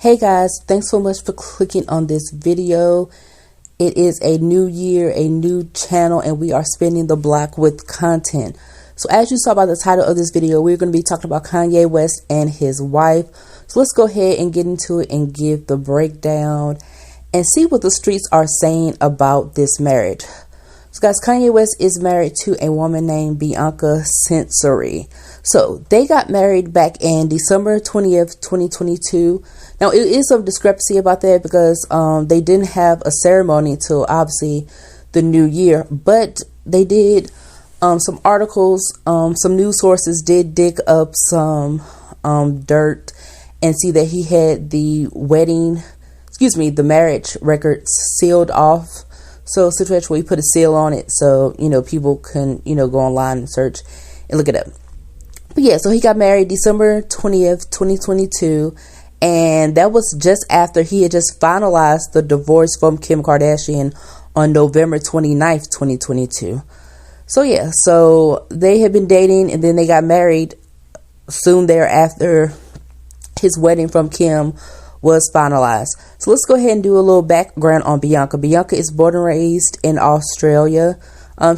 Hey guys, thanks so much for clicking on this video. It is a new year, a new channel, and we are spinning the block with content. So as you saw by the title of this video, we're going to be talking about Kanye West and his wife. So let's go ahead and get into it and give the breakdown and see what the streets are saying about this marriage. So guys, Kanye West is married to a woman named Bianca Censori. So they got married back in December 20th, 2022. Now it is some discrepancy about that because they didn't have a ceremony until obviously the new year, but they did some articles, some news sources did dig up some dirt and see that he had the the marriage records sealed off. So a situation where he put a seal on it so, people can, go online and search and look it up. But yeah, so he got married December 20th, 2022. And that was just after he had just finalized the divorce from Kim Kardashian on November 29th, 2022. So yeah, so they had been dating and then they got married soon thereafter. His wedding from Kim was finalized. So let's go ahead and do a little background on Bianca. Bianca is born and raised in Australia.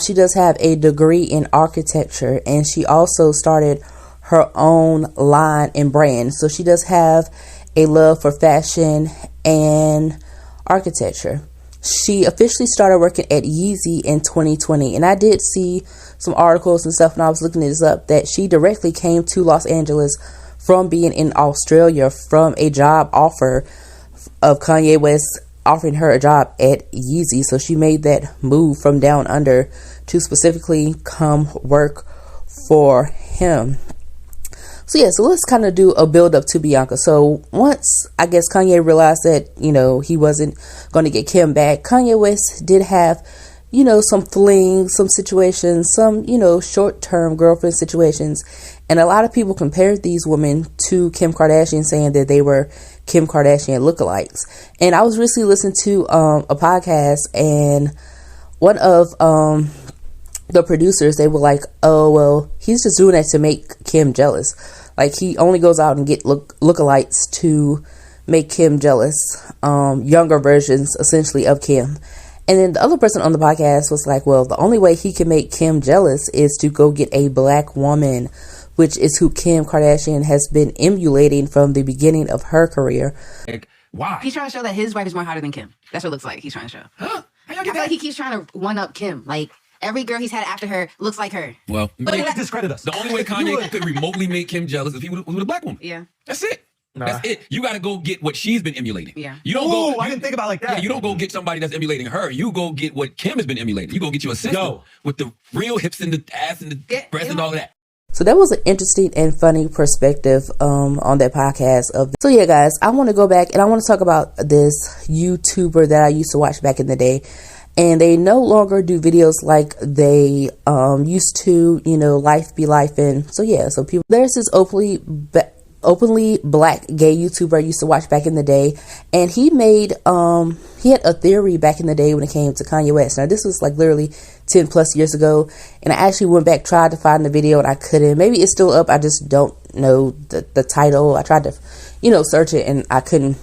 She does have a degree in architecture and she also started her own line and brand. So she does have a love for fashion and architecture. She officially started working at Yeezy in 2020. And I did see some articles and stuff when I was looking this up that she directly came to Los Angeles from being in Australia from a job offer of Kanye West offering her a job at Yeezy. So she made that move from down under to specifically come work for him. So yeah, so let's kind of do a build up to Bianca. So once I guess Kanye realized that, he wasn't going to get Kim back, Kanye West did have, some flings, some situations, some, short-term girlfriend situations. And a lot of people compared these women to Kim Kardashian, saying that they were Kim Kardashian lookalikes. And I was recently listening to a podcast, and one of the producers, they were like, oh, well, he's just doing that to make Kim jealous. Like, he only goes out and get lookalikes to make Kim jealous. Younger versions, essentially, of Kim. And then the other person on the podcast was like, well, the only way he can make Kim jealous is to go get a black woman, which is who Kim Kardashian has been emulating from the beginning of her career. Why? He's trying to show that his wife is more hotter than Kim. That's what it looks like he's trying to show. Huh? I feel like he keeps trying to one-up Kim. Like, every girl he's had after her looks like her. Well, but he discredit us. The only way Kanye could remotely make Kim jealous is if he was with a black woman. Yeah. That's it. Nah. That's it. You got to go get what she's been emulating. Yeah. You don't go. I didn't think about it like that. Yeah, you don't go get somebody that's emulating her. You go get what Kim has been emulating. You go get you a sister with the real hips and the ass and the breasts and all of that. So that was an interesting and funny perspective on that podcast. So yeah, guys, I want to go back and I want to talk about this YouTuber that I used to watch back in the day. And they no longer do videos like they used to, life be life. And so yeah, so there's this openly black gay YouTuber I used to watch back in the day, and he made he had a theory back in the day when it came to Kanye West. Now this was like literally 10 plus years ago, and I actually went back, tried to find the video, and I couldn't. Maybe it's still up, I just don't know the title. I tried to search it and I couldn't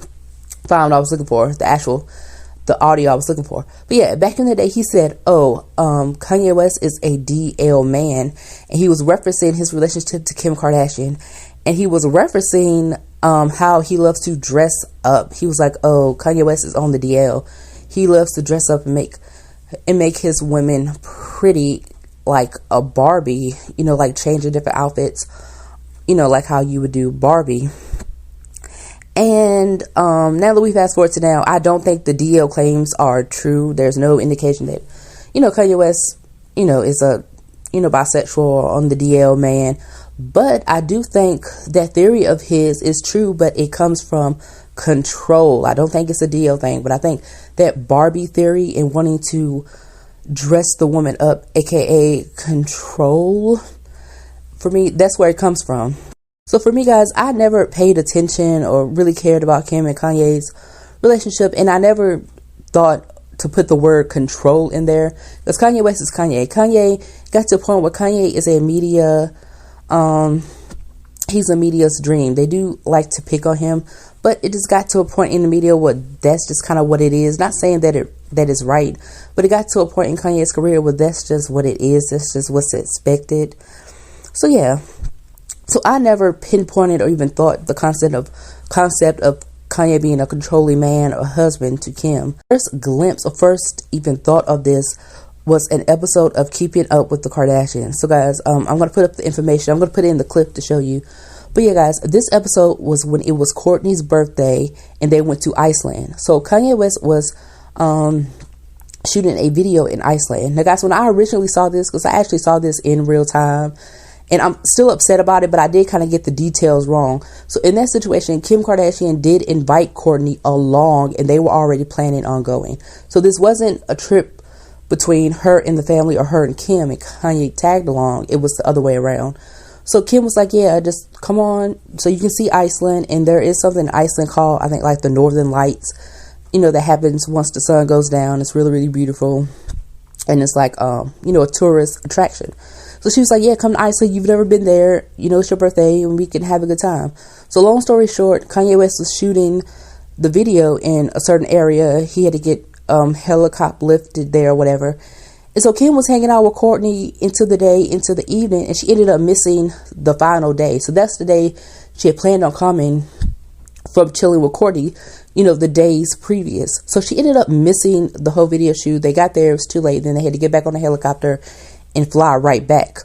find what I was looking for, the audio I was looking for. But yeah, back in the day he said, Kanye West is a DL man, and he was referencing his relationship to Kim Kardashian. And he was referencing how he loves to dress up. He was like, oh, Kanye West is on the DL. He loves to dress up and make his women pretty like a Barbie, like changing different outfits, like how you would do Barbie. And now that we fast forward to now, I don't think the DL claims are true. There's no indication that, Kanye West, is a, bisexual or on the DL man. But I do think that theory of his is true, but it comes from control. I don't think it's a DL thing, but I think that Barbie theory and wanting to dress the woman up, aka control, for me, that's where it comes from. So for me, guys, I never paid attention or really cared about Kim and Kanye's relationship, and I never thought to put the word control in there, because Kanye West is Kanye. Kanye got to a point where Kanye is a media he's a media's dream. They do like to pick on him, but it just got to a point in the media where that's just kind of what it is. Not saying that that is right, but it got to a point in Kanye's career where that's just what it is. That's just what's expected. So yeah. So I never pinpointed or even thought the concept of Kanye being a controlling man or husband to Kim. First glimpse or first even thought of this was an episode of Keeping Up with the Kardashians. So guys, I'm going to put up the information. I'm going to put it in the clip to show you. But yeah, guys, this episode was when it was Kourtney's birthday and they went to Iceland. So Kanye West was shooting a video in Iceland. Now guys, when I originally saw this, because I actually saw this in real time, and I'm still upset about it, but I did kind of get the details wrong. So in that situation, Kim Kardashian did invite Kourtney along, and they were already planning on going. So this wasn't a trip between her and the family or her and Kim, and Kanye tagged along. It was the other way around. So Kim was like, yeah, just come on so you can see Iceland. And there is something in Iceland called, I think, like the Northern Lights, you know, that happens once the sun goes down. It's really, really beautiful. And it's like, you know, a tourist attraction. So she was like, yeah, come to Iceland. You've never been there. You know, it's your birthday and we can have a good time. So long story short, Kanye West was shooting the video in a certain area. He had to get helicopter lifted there or whatever. And so Kim was hanging out with Kourtney into the day, into the evening, and she ended up missing the final day. So that's the day she had planned on coming from chilling with Kourtney, you know, the days previous. So she ended up missing the whole video shoot. They got there, it was too late. Then they had to get back on the helicopter and fly right back.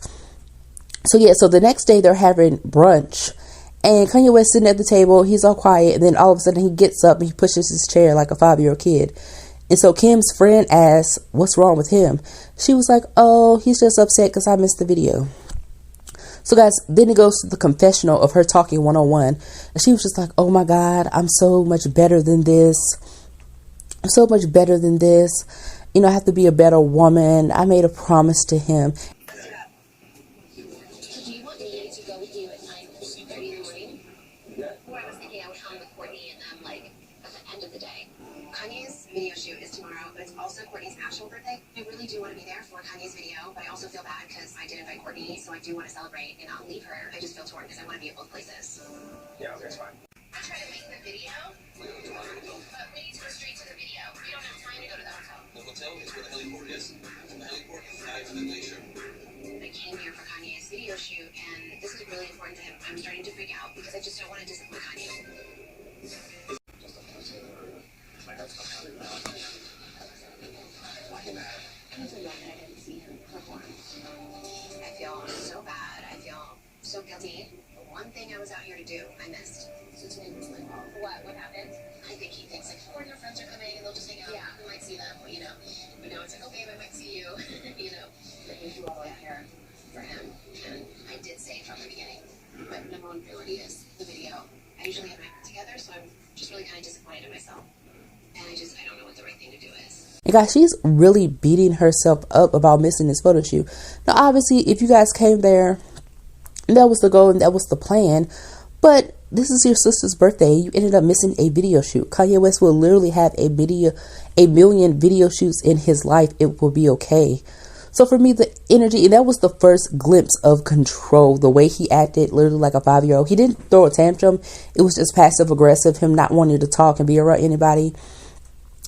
So yeah, so the next day they're having brunch, and Kanye West sitting at the table. He's all quiet, and then all of a sudden he gets up and he pushes his chair like a 5-year-old kid. And so Kim's friend asked, what's wrong with him? She was like, oh, he's just upset because I missed the video. So guys, then it goes to the confessional of her talking one-on-one. And she was just like, oh my God, I'm so much better than this. I'm so much better than this. You know, I have to be a better woman. I made a promise to him. So do you want me to go with you at 9:30 in the morning? Yeah. Or I was thinking I would come with Kourtney and them, like, at the end of the day. Kanye's video shoot is tomorrow, but it's also Kourtney's actual birthday. I really do want to be there for Kanye's video, but I also feel bad because I did invite Kourtney, so I do want to celebrate and not leave her. I just feel torn because I want to be at both places. Yeah, okay, it's fine. I tried to make the video, but we need to go straight to the video. We don't have time to go to the hotel. The hotel is where the heliport is. And the heliport is not even in Glacier. I came here for Kanye's video shoot, and this is really important to him. I'm starting to freak out because I just don't want to disappoint Kanye. My heart's not counting now. Why are you mad? Because I didn't see him perform. I feel so bad. I feel so guilty. The one thing I was out here to do, I missed. So today was like, what? What happened? I think he thinks, like, foreigner friends are coming and they'll just hang out. Yeah, I might see them, you know. But now it's like, oh, babe, I might see you, you know. But we do all the way here for him. And I did say from the beginning, my number one priority is the video. I usually have my act together, so I'm just really kind of disappointed in myself. And I don't know what the right thing to do is. And guys, she's really beating herself up about missing this photo shoot. Now, obviously, if you guys came there, that was the goal and that was the plan. But this is your sister's birthday. You ended up missing a video shoot. Kanye West will literally have a million video shoots in his life. It will be okay. So for me, the energy, and that was the first glimpse of control. The way he acted, literally like a 5-year-old. He didn't throw a tantrum. It was just passive aggressive, him not wanting to talk and be around anybody.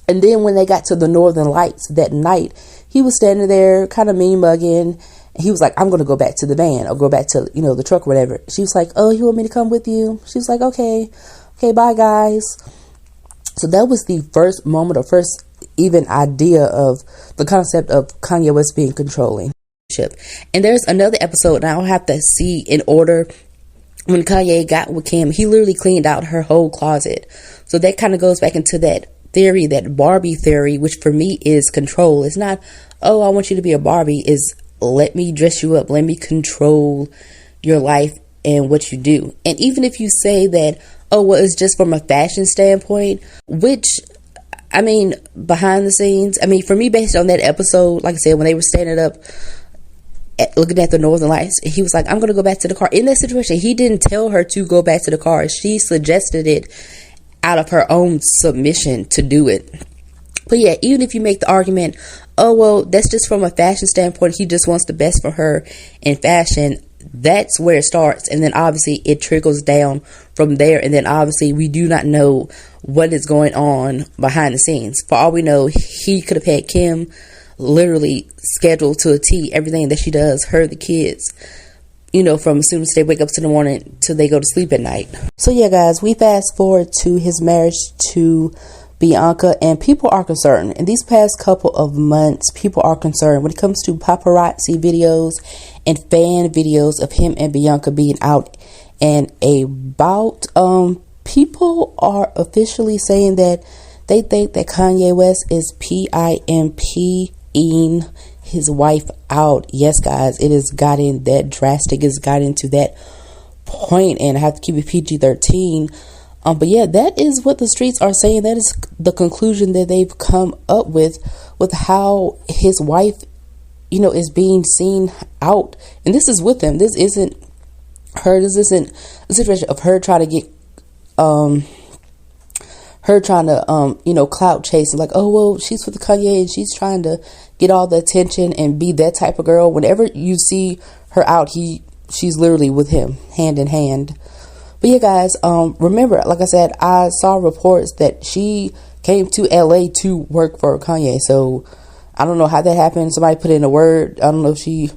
And then when they got to the Northern Lights that night, he was standing there kind of mean mugging. He was like, I'm going to go back to the van or go back to, you know, the truck or whatever. She was like, oh, you want me to come with you? She was like, okay, bye guys. So that was the first moment or first even idea of the concept of Kanye West being controlling. And there's another episode, and I'll have to see in order. When Kanye got with Kim, he literally cleaned out her whole closet. So that kind of goes back into that theory, that Barbie theory, which for me is control. It's not, oh, I want you to be a Barbie. Is let me dress you up. Let me control your life and what you do. And even if you say that, oh, well, it's just from a fashion standpoint, which, I mean, behind the scenes, I mean, for me, based on that episode, like I said, when they were standing up, looking at the Northern Lights, he was like, I'm going to go back to the car. In that situation, he didn't tell her to go back to the car. She suggested it out of her own submission to do it. But yeah, even if you make the argument, oh, well, that's just from a fashion standpoint, he just wants the best for her in fashion, That's where it starts, and then obviously it trickles down from there, and then obviously we do not know what is going on behind the scenes. For all we know, he could have had Kim literally scheduled to a T, everything that she does, her, the kids, you know, from as soon as they wake up in the morning till they go to sleep at night. So yeah, guys, we fast forward to his marriage to Bianca, and people are concerned. In these past couple of months, people are concerned when it comes to paparazzi videos and fan videos of him and Bianca being out and about. People are officially saying that they think that Kanye West is P1mping his wife out. Yes, guys, it has gotten that drastic. It's gotten to that point, and I have to keep it PG-13. But yeah, that is what the streets are saying. That is the conclusion that they've come up with how his wife, you know, is being seen out. And this is with him. This isn't her. This isn't a situation of her trying to get, you know, clout chasing. Like, oh, well, she's with Kanye and she's trying to get all the attention and be that type of girl. Whenever you see her out, she's literally with him, hand in hand. But yeah, guys, remember, like I said, I saw reports that she came to LA to work for Kanye. So I don't know how that happened. Somebody put in a word. I don't know if she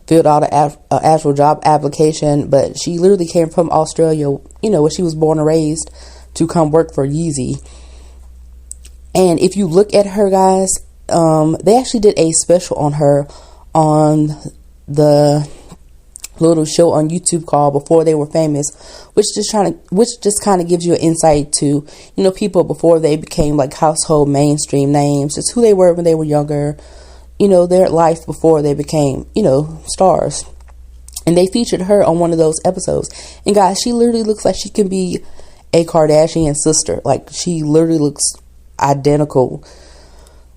filled out an actual job application, but she literally came from Australia, you know, where she was born and raised, to come work for Yeezy. And if you look at her, guys, they actually did a special on her on the little show on YouTube called Before They Were Famous, which just kind of gives you an insight to, you know, people before they became like household mainstream names, just who they were when they were younger, you know, their life before they became, you know, stars. And they featured her on one of those episodes. And guys, she literally looks like she can be a Kardashian sister. Like, she literally looks identical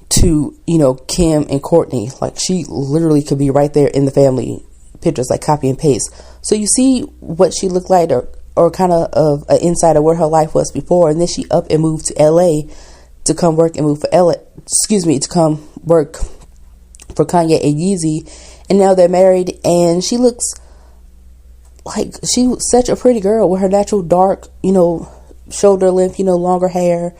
to, you know, Kim and Kourtney. Like, she literally could be right there in the family pictures, like copy and paste. So you see what she looked like, or kind of an insight of where her life was before. And then she up and moved to LA to come work and to come work for Kanye and Yeezy. And now they're married, and she looks like she was such a pretty girl with her natural dark, you know, shoulder length, you know, longer hair.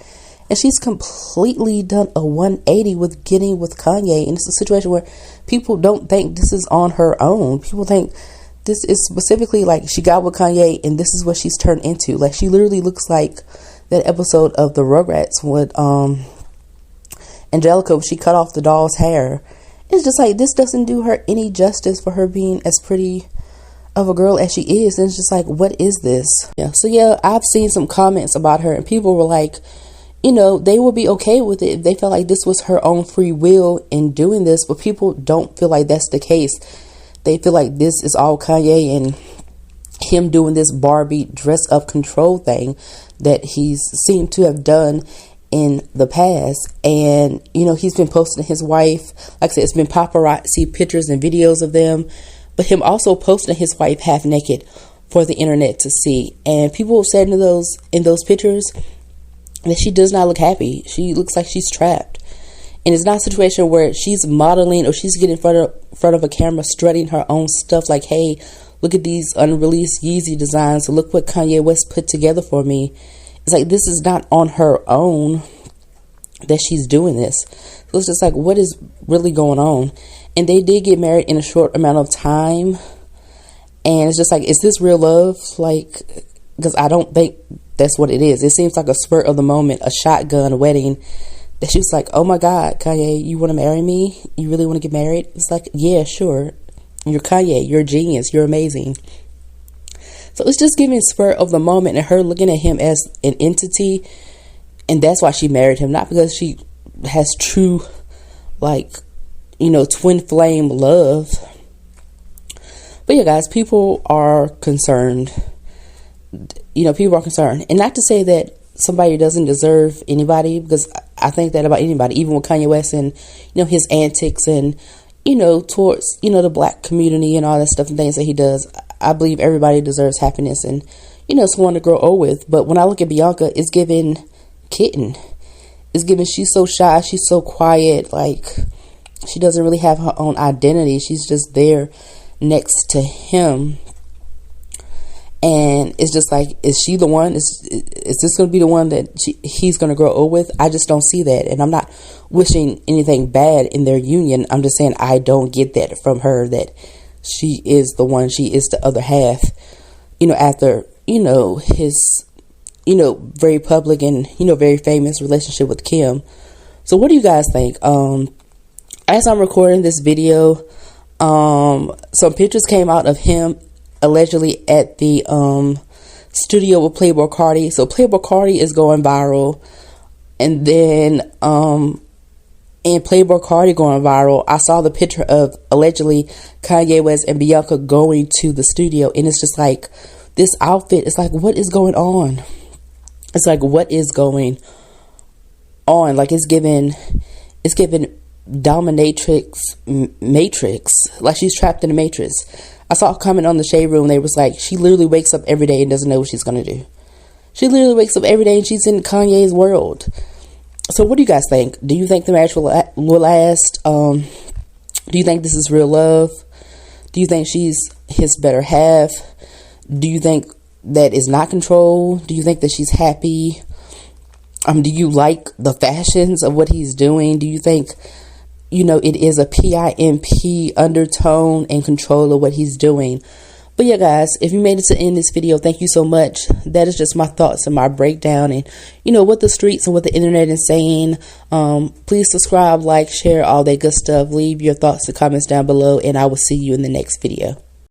And she's completely done a 180 with getting with Kanye. And it's a situation where people don't think this is on her own. People think this is specifically like she got with Kanye and this is what she's turned into. Like, she literally looks like that episode of the Rugrats with Angelica, she cut off the doll's hair. It's just like, this doesn't do her any justice for her being as pretty of a girl as she is. And it's just like, what is this? Yeah. So yeah, I've seen some comments about her, and people were like, you know, they would be okay with it if they felt like this was her own free will in doing this. But people don't feel like that's the case. They feel like this is all Kanye and him doing this Barbie dress up control thing that he's seemed to have done in the past. And, you know, he's been posting his wife. Like I said, it's been paparazzi pictures and videos of them. But him also posting his wife half naked for the internet to see. And people said in those pictures that she does not look happy. She looks like she's trapped. And it's not a situation where she's modeling or she's getting in front of a camera strutting her own stuff like, hey, look at these unreleased Yeezy designs. Look what Kanye West put together for me. It's like, this is not on her own that she's doing this. So it's just like, what is really going on? And they did get married in a short amount of time. And it's just like, is this real love? Like, because I don't think that's what it is. It seems like a spur of the moment, a shotgun wedding. That she was like, oh my God, Kanye, you want to marry me? You really want to get married? It's like, yeah, sure. You're Kanye. You're a genius. You're amazing. So it's just giving spur of the moment and her looking at him as an entity. And that's why she married him. Not because she has true, like, you know, twin flame love. But yeah, guys, people are concerned. You know, people are concerned. And not to say that somebody doesn't deserve anybody, because I think that about anybody, even with Kanye West and, you know, his antics and, you know, towards, you know, the black community and all that stuff and things that he does. I believe everybody deserves happiness and, you know, someone to grow old with. But when I look at Bianca, it's giving kitten. It's giving, she's so shy. She's so quiet. Like, she doesn't really have her own identity. She's just there next to him. And it's just like, is she the one? Is this going to be the one that he's going to grow old with? I just don't see that. And I'm not wishing anything bad in their union. I'm just saying I don't get that from her, that she is the one, she is the other half, you know, after, you know, his, you know, very public and, you know, very famous relationship with Kim. So what do you guys think? As I'm recording this video, some pictures came out of him allegedly at the studio with Playboi Carti. So Playboi Carti is going viral, and then and Playboi Carti going viral, I saw the picture of allegedly Kanye West and Bianca going to the studio, and it's just like, this outfit, it's like, what is going on? It's like, what is going on? Like, it's given dominatrix matrix, like she's trapped in a matrix. I saw a comment on the Shade Room, they was like, she literally wakes up every day and doesn't know what she's gonna do. She literally wakes up every day and she's in Kanye's world. So what do you guys think? Do you think the marriage will last? Do you think this is real love? Do you think she's his better half? Do you think that is not control? Do you think that she's happy? Do you like the fashions of what he's doing? Do you think, you know, it is a P1mpin undertone and control of what he's doing? But yeah, guys, if you made it to the end of this video, thank you so much. That is just my thoughts and my breakdown and, you know, what the streets and what the internet is saying. Please subscribe, like, share, all that good stuff. Leave your thoughts and comments down below, and I will see you in the next video.